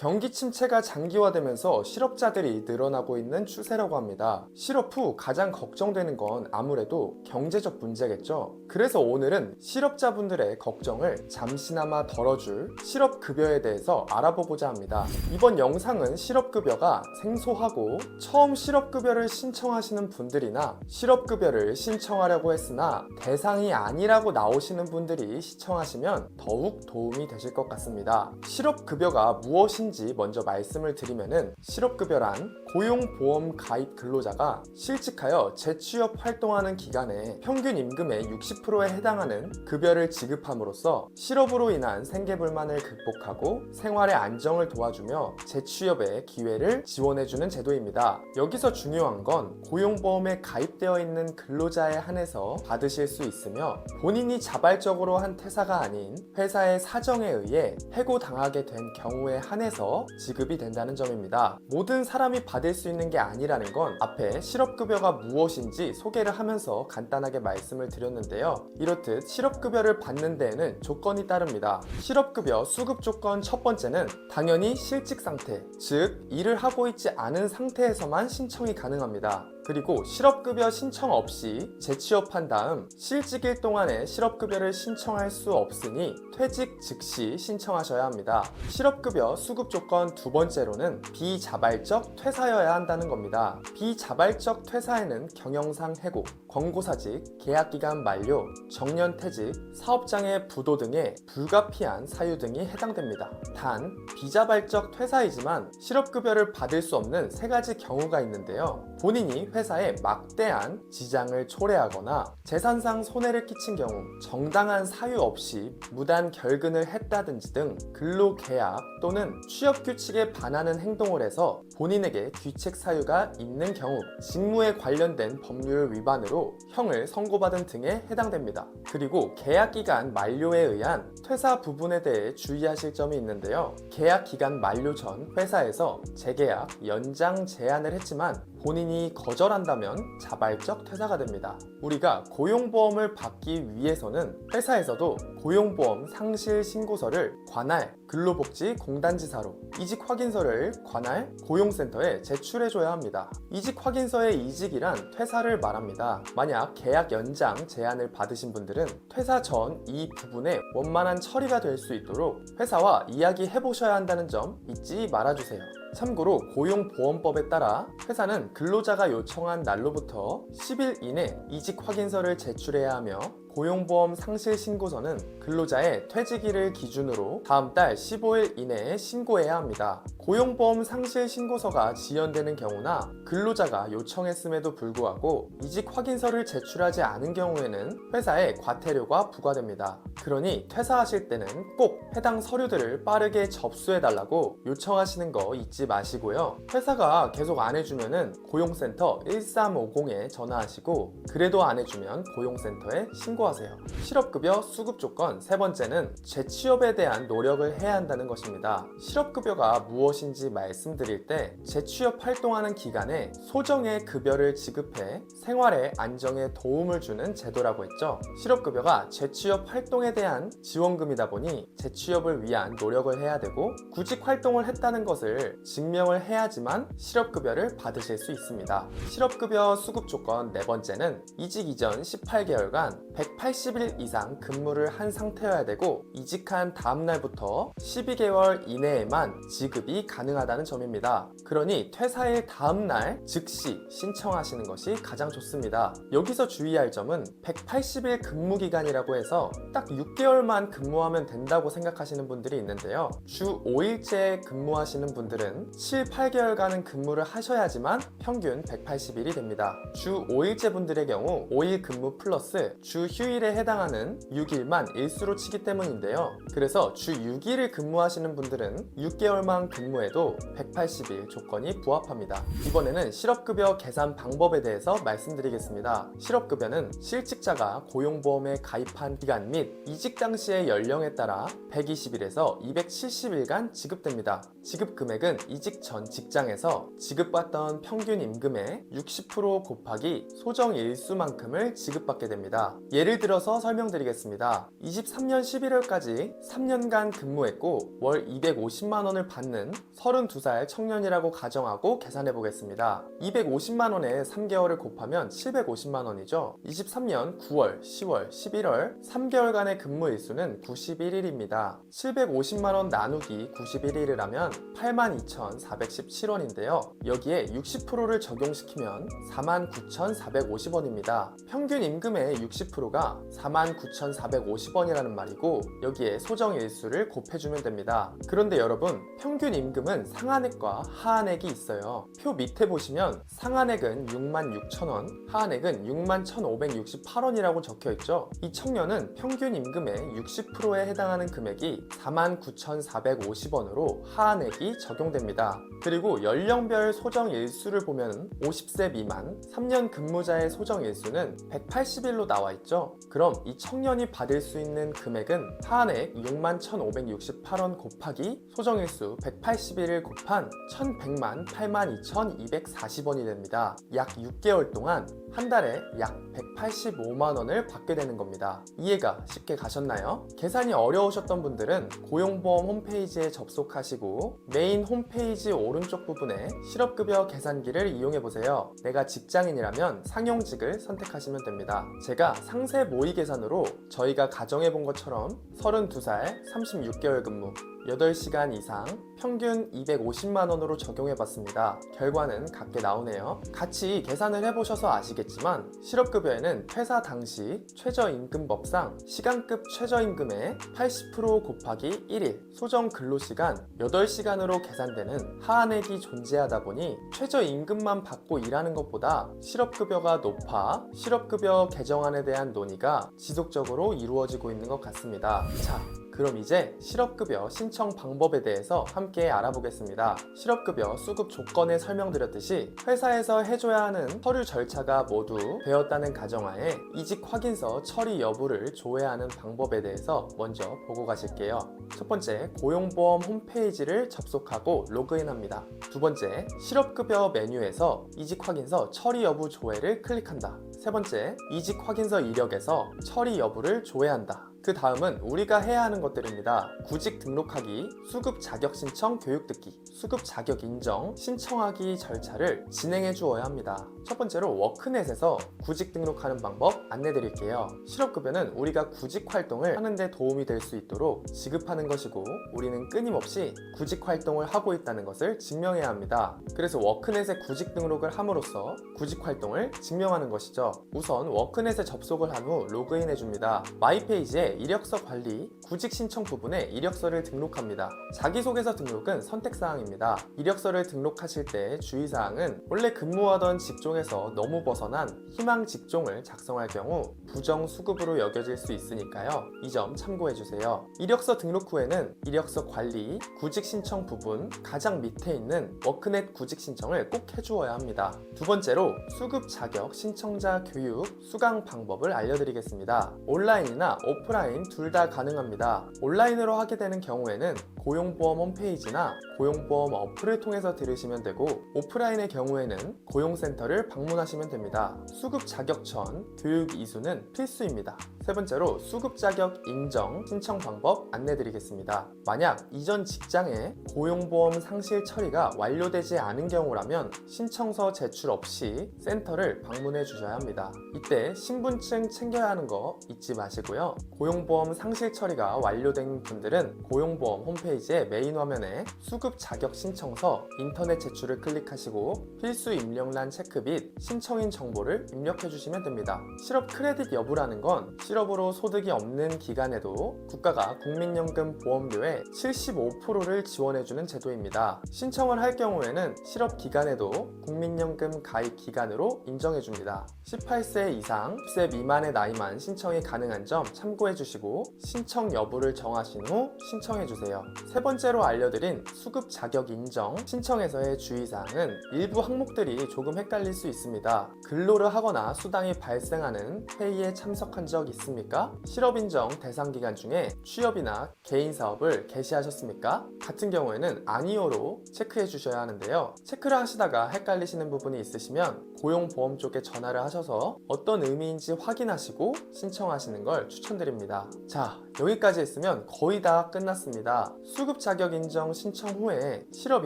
경기 침체가 장기화되면서 실업자들이 늘어나고 있는 추세라고 합니다. 실업 후 가장 걱정되는 건 아무래도 경제적 문제겠죠. 그래서 오늘은 실업자분들의 걱정을 잠시나마 덜어줄 실업급여에 대해서 알아보고자 합니다. 이번 영상은 실업급여가 생소하고 처음 실업급여를 신청하시는 분들이나 실업급여를 신청하려고 했으나 대상이 아니라고 나오시는 분들이 시청하시면 더욱 도움이 되실 것 같습니다. 실업급여가 무엇인지 먼저 말씀을 드리면은, 실업급여란 고용보험 가입 근로자가 실직하여 재취업 활동하는 기간에 평균 임금의 60%에 해당하는 급여를 지급함으로써 실업으로 인한 생계불만을 극복하고 생활의 안정을 도와주며 재취업의 기회를 지원해주는 제도입니다. 여기서 중요한 건 고용보험에 가입되어 있는 근로자에 한해서 받으실 수 있으며, 본인이 자발적으로 한 퇴사가 아닌 회사의 사정에 의해 해고당하게 된 경우에 한해서 지급이 된다는 점입니다. 모든 사람이 받을 수 있는 게 아니라는 건 앞에 실업급여가 무엇인지 소개를 하면서 간단하게 말씀을 드렸는데요. 이렇듯 실업급여를 받는 데에는 조건이 따릅니다. 실업급여 수급 조건 첫 번째는 당연히 실직 상태, 즉 일을 하고 있지 않은 상태에서만 신청이 가능합니다. 그리고 실업급여 신청 없이 재취업한 다음 실직일 동안에 실업급여를 신청할 수 없으니 퇴직 즉시 신청하셔야 합니다. 실업급여 수급 조건 두 번째로는 비자발적 퇴사여야 한다는 겁니다. 비자발적 퇴사에는 경영상 해고, 권고사직, 계약기간 만료, 정년퇴직, 사업장애 부도 등의 불가피한 사유 등이 해당됩니다. 단, 비자발적 퇴사이지만 실업급여를 받을 수 없는 세 가지 경우가 있는데요. 본인이 회사에 막대한 지장을 초래하거나 재산상 손해를 끼친 경우, 정당한 사유 없이 무단 결근을 했다든지 등 근로계약 또는 취업규칙에 반하는 행동을 해서 본인에게 귀책 사유가 있는 경우, 직무에 관련된 법률 위반으로 형을 선고받은 등에 해당됩니다. 그리고 계약기간 만료에 의한 퇴사 부분에 대해 주의하실 점이 있는데요. 계약기간 만료 전 회사에서 재계약, 연장 제안을 했지만 본인이 거절한다면 자발적 퇴사가 됩니다. 우리가 고용보험을 받기 위해서는 회사에서도 고용보험 상실 신고서를 관할 근로복지공단지사로, 이직 확인서를 관할 고용센터에 제출해줘야 합니다. 이직 확인서의 이직이란 퇴사를 말합니다. 만약 계약 연장 제안을 받으신 분들은 퇴사 전 이 부분에 원만한 처리가 될 수 있도록 회사와 이야기해보셔야 한다는 점 잊지 말아주세요. 참고로 고용보험법에 따라 회사는 근로자가 요청한 날로부터 10일 이내 이직 확인서를 제출해야 하며, 고용보험 상실 신고서는 근로자의 퇴직일을 기준으로 다음 달 15일 이내에 신고해야 합니다. 고용보험 상실 신고서가 지연되는 경우나 근로자가 요청했음에도 불구하고 이직 확인서를 제출하지 않은 경우에는 회사에 과태료가 부과됩니다. 그러니 퇴사하실 때는 꼭 해당 서류들을 빠르게 접수해달라고 요청하시는 거 잊지 마시고요. 회사가 계속 안 해주면은 고용센터 1350에 전화하시고, 그래도 안 해주면 고용센터에 신고하세요. 실업급여 수급 조건 세 번째는 재취업에 대한 노력을 해야 한다는 것입니다. 실업급여가 무엇인지 말씀드릴 때, 재취업 활동하는 기간에 소정의 급여를 지급해 생활의 안정에 도움을 주는 제도라고 했죠. 실업급여가 재취업 활동에 대한 지원금이다 보니 재취업을 위한 노력을 해야 되고, 구직 활동을 했다는 것을 증명을 해야지만 실업급여를 받으실 수 있습니다. 실업급여 수급 조건 네 번째는 이직 이전 18개월간 180일 이상 근무를 한 상태여야 되고, 이직한 다음 날부터 12개월 이내에만 지급이 가능하다는 점입니다. 그러니 퇴사일 다음 날 즉시 신청하시는 것이 가장 좋습니다. 여기서 주의할 점은 180일 근무 기간이라고 해서 딱 6개월만 근무하면 된다고 생각하시는 분들이 있는데요. 주 5일째 근무하시는 분들은 7, 8개월간은 근무를 하셔야지만 평균 180일이 됩니다. 주 5일째 분들의 경우 5일 근무 플러스 주 휴일에 해당하는 6일만 일수로 치기 때문인데요. 그래서 주 6일을 근무하시는 분들은 6개월만 근무해도 180일 조건이 부합합니다. 이번에는 실업급여 계산 방법에 대해서 말씀드리겠습니다. 실업급여는 실직자가 고용보험에 가입한 기간 및 이직 당시의 연령에 따라 120일에서 270일간 지급됩니다. 지급 금액은 이직 전 직장에서 지급받던 평균 임금의 60% 곱하기 소정 일수만큼을 지급받게 됩니다. 예를 들어서 설명드리겠습니다. 23년 11월까지 3년간 근무했고 월 250만 원을 받는 32살 청년이라고 가정하고 계산해 보겠습니다. 250만 원에 3개월을 곱하면 750만 원이죠. 23년 9월, 10월, 11월 3개월간의 근무 일수는 91일입니다. 750만 원 나누기 91일을 하면 82,417원인데요. 여기에 60%를 적용시키면 49,450원입니다. 평균 임금의 60%가 49,450원이라는 말이고 여기에 소정 일수를 곱해주면 됩니다. 그런데 여러분, 평균 임금은 상한액과 하한액이 있어요. 표 밑에 보시면 상한액은 66,000원, 하한액은 61,568원이라고 적혀있죠. 이 청년은 평균 임금의 60%에 해당하는 금액이 49,450원으로 하한액이 적용됩니다. 그리고 연령별 소정 일수를 보면 50세 미만 3년 근무자의 소정 일수는 180일로 나와 있죠. 그럼 이 청년이 받을 수 있는 금액은 하한액 61,568원 곱하기 소정 일수 180일을 곱한 1,100만 82,240원이 됩니다. 약 6개월 동안 한 달에 약 185만 원을 받게 되는 겁니다. 이해가 쉽게 가셨나요? 계산이 어려우셨던 분들은 고용보험 홈페이지에 접속하시고 메인 홈페이지 오른쪽 부분에 실업급여 계산기를 이용해보세요. 내가 직장인이라면 상용직을 선택하시면 됩니다. 제가 상세 모의 계산으로 저희가 가정해본 것처럼 32살 36개월 근무 8시간 이상 평균 250만원으로 적용해봤습니다. 결과는 같게 나오네요. 같이 계산을 해보셔서 아시겠지만 실업급여에는 퇴사 당시 최저임금법상 시간급 최저임금의 80% 곱하기 1일 소정 근로시간 8시간으로 계산되는 하한액이 존재하다 보니 최저임금만 받고 일하는 것보다 실업급여가 높아 실업급여 개정안에 대한 논의가 지속적으로 이루어지고 있는 것 같습니다. 자, 그럼 이제 실업급여 신청 방법에 대해서 함께 알아보겠습니다. 실업급여 수급 조건에 설명드렸듯이 회사에서 해줘야 하는 서류 절차가 모두 되었다는 가정하에 이직 확인서 처리 여부를 조회하는 방법에 대해서 먼저 보고 가실게요. 첫 번째, 고용보험 홈페이지를 접속하고 로그인합니다. 두 번째, 실업급여 메뉴에서 이직 확인서 처리 여부 조회를 클릭한다. 세 번째, 이직 확인서 이력에서 처리 여부를 조회한다. 그 다음은 우리가 해야 하는 것들입니다. 구직 등록하기, 수급 자격 신청 교육 듣기, 수급 자격 인정, 신청하기 절차를 진행해 주어야 합니다. 첫 번째로 워크넷에서 구직 등록하는 방법 안내 드릴게요. 실업급여는 우리가 구직 활동을 하는데 도움이 될 수 있도록 지급하는 것이고 우리는 끊임없이 구직 활동을 하고 있다는 것을 증명해야 합니다. 그래서 워크넷에 구직 등록을 함으로써 구직 활동을 증명하는 것이죠. 우선 워크넷에 접속을 한 후 로그인해 줍니다. 마이페이지에 이력서 관리, 구직 신청 부분에 이력서를 등록합니다. 자기소개서 등록은 선택사항입니다. 이력서를 등록하실 때 주의사항은 원래 근무하던 직종에서 너무 벗어난 희망 직종을 작성할 경우 부정수급으로 여겨질 수 있으니까요. 이 점 참고해주세요. 이력서 등록 후에는 이력서 관리, 구직 신청 부분 가장 밑에 있는 워크넷 구직 신청을 꼭 해주어야 합니다. 두 번째로 수급 자격 신청자 교육 수강 방법을 알려드리겠습니다. 온라인이나 오프라인 둘 다 가능합니다. 온라인으로 하게 되는 경우에는 고용보험 홈페이지나 고용보험 어플을 통해서 들으시면 되고 오프라인의 경우에는 고용센터를 방문하시면 됩니다. 수급 자격전 교육 이수는 필수입니다. 세 번째로 수급 자격 인정 신청 방법 안내드리겠습니다. 만약 이전 직장에 고용보험 상실 처리가 완료되지 않은 경우라면 신청서 제출 없이 센터를 방문해 주셔야 합니다. 이때 신분증 챙겨야 하는 거 잊지 마시고요. 고용보험 상실 처리가 완료된 분들은 고용보험 홈페이지의 메인 화면에 수급 자격 신청서 인터넷 제출을 클릭하시고 필수 입력란 체크 및 신청인 정보를 입력해 주시면 됩니다. 실업 크레딧 여부라는 건 실업으로 소득이 없는 기간에도 국가가 국민연금 보험료의 75%를 지원해주는 제도입니다. 신청을 할 경우에는 실업 기간에도 국민연금 가입 기간으로 인정해줍니다. 18세 이상 10세 미만의 나이만 신청이 가능한 점 참고해주시고 신청 여부를 정하신 후 신청해주세요. 세 번째로 알려드린 수급 자격 인정 신청에서의 주의사항은 일부 항목들이 조금 헷갈릴 수 있습니다. 근로를 하거나 수당이 발생하는 회의에 참석한 적 있습니다. 있습니까? 실업인정 대상 기간 중에 취업이나 개인 사업을 개시하셨습니까? 같은 경우에는 아니오로 체크해 주셔야 하는데요. 체크를 하시다가 헷갈리시는 부분이 있으시면 고용보험 쪽에 전화를 하셔서 어떤 의미인지 확인하시고 신청하시는 걸 추천드립니다. 자, 여기까지 했으면 거의 다 끝났습니다. 수급 자격 인정 신청 후에 실업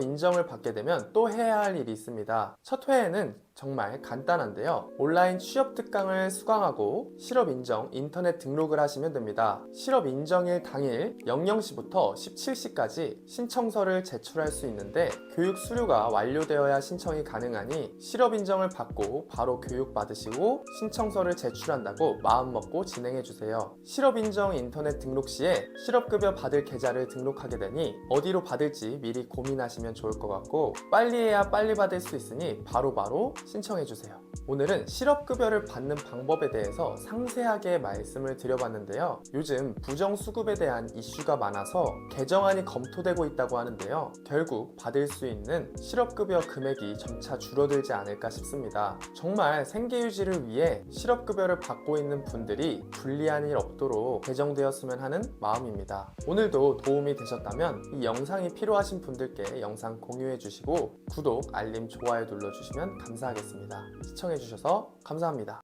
인정을 받게 되면 또 해야 할 일이 있습니다. 첫 회에는 정말 간단한데요. 온라인 취업 특강을 수강하고 실업 인정 인터넷 등록을 하시면 됩니다. 실업 인정일 당일 00시부터 17시까지 신청서를 제출할 수 있는데 교육 수료가 완료되어야 신청이 가능하니 실업 인정을 받고 바로 교육 받으시고 신청서를 제출한다고 마음먹고 진행해 주세요. 실업 인정 인터넷 등록 시에 실업급여 받을 계좌를 등록하게 되니 어디로 받을지 미리 고민하시면 좋을 것 같고 빨리 해야 빨리 받을 수 있으니 바로바로 신청해주세요. 오늘은 실업급여를 받는 방법에 대해서 상세하게 말씀을 드려봤는데요. 요즘 부정수급에 대한 이슈가 많아서 개정안이 검토되고 있다고 하는데요. 결국 받을 수 있는 실업급여 금액이 점차 줄어들지 않을까 싶습니다. 정말 생계유지를 위해 실업급여를 받고 있는 분들이 불리한 일 없도록 개정되었으면 하는 마음입니다. 오늘도 도움이 되셨다면 이 영상이 필요하신 분들께 영상 공유해 주시고 구독, 알림, 좋아요 눌러주시면 감사하겠습니다. 시청해주셔서 감사합니다.